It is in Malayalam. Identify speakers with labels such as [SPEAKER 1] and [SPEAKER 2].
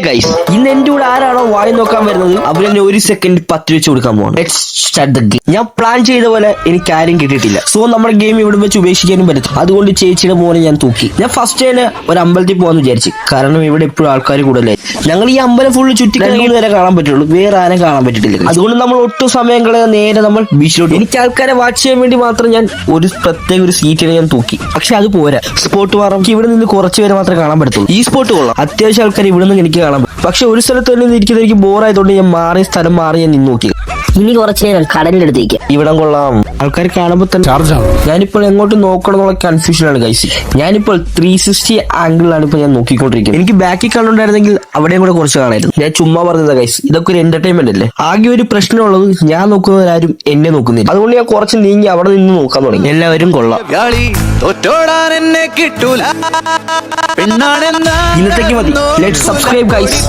[SPEAKER 1] ഗൈസ്, ഇന്ന് എന്റെ കൂടെ ആരാണോ വായി നോക്കാൻ വരുന്നത് അവരെന്നെ 1 സെക്കൻഡ് 10 വെച്ച് കൊടുക്കാൻ പോകണം. ഞാൻ പ്ലാൻ ചെയ്ത പോലെ എനിക്ക് ആരും കിട്ടിയിട്ടില്ല. സോ നമ്മുടെ ഗെയിം ഇവിടെ വെച്ച് ഉപേക്ഷിക്കാനും പറ്റും. അതുകൊണ്ട് ചേച്ചിയുടെ മോനെ ഞാൻ തൂക്കി. ഞാൻ ഫസ്റ്റ് തന്നെ ഒരു അമ്പലത്തിൽ പോകാന്ന് വിചാരിച്ചു. കാരണം ഇവിടെ എപ്പോഴും ആൾക്കാർ കൂടുതലായി. ഞങ്ങൾ ഈ അമ്പലം ഫുള്ള് ചുറ്റി വരെ കാണാൻ പറ്റുള്ളൂ, വേറെ ആരും കാണാൻ പറ്റിട്ടില്ല. അതുകൊണ്ട് നമ്മൾ ഒട്ടും സമയം കളയാതെ നേരെ നമ്മൾ ബീച്ചിലോട്ട്. എനിക്ക് ആൾക്കാരെ വാച്ച് ചെയ്യാൻ വേണ്ടി മാത്രം ഞാൻ ഒരു പ്രത്യേക ഒരു സീറ്റിനെ ഞാൻ തൂക്കി. പക്ഷെ അത് പോരാ, സ്പോട്ട് മാറും. ഇവിടെ നിന്ന് കുറച്ച് പേരെ മാത്രമേ കാണാൻ പറ്റത്തുള്ളൂ. ഈ സ്പോട്ട് കൊള്ളാം, അത്യാവശ്യം ആൾക്കാർ ഇവിടെ നിന്ന് എനിക്ക് കാണാൻ പറ്റും. പക്ഷെ ഒരു സ്ഥലത്ത് തന്നെ ഇരിക്കുന്നത് എനിക്ക് ബോറായതുകൊണ്ട് ഞാൻ മാറിയ സ്ഥലം മാറി ഞാൻ നിന്ന് നോക്കി.
[SPEAKER 2] ഇനി കുറച്ചു നേരം കടലിന്റെ അടുത്തേക്ക്.
[SPEAKER 1] ഇവിടം കൊള്ളാം, ആൾക്കാർ കാണുമ്പോൾ തന്നെ ഞാനിപ്പോൾ എങ്ങോട്ട് നോക്കണം എന്നുള്ള കൺഫ്യൂഷനാണ് ഗൈസ്. ഞാനിപ്പോൾ 360 ആംഗിളിലാണ് ഇപ്പൊ ഞാൻ നോക്കിക്കൊണ്ടിരിക്കുന്നത്. എനിക്ക് ബാക്കിൽ കണ്ടുണ്ടായിരുന്നെങ്കിൽ അവിടെയും കൂടെ കുറച്ച് കാണായിരുന്നു. ഞാൻ ചുമ്മാ പറഞ്ഞതാ ഗൈസ്, ഇതൊക്കെ ഒരു എന്റർടൈൻമെന്റ് അല്ലേ. ആകെ ഒരു പ്രശ്നമുള്ളത് ഞാൻ നോക്കുന്നവരാരും എന്നെ നോക്കുന്നില്ല. അതുകൊണ്ട് ഞാൻ കുറച്ച് നീങ്ങി അവിടെ നിന്ന് നോക്കാൻ തുടങ്ങി. എല്ലാവരും കൊള്ളാം. ഇന്നത്തേക്ക് മതി. Let's subscribe guys.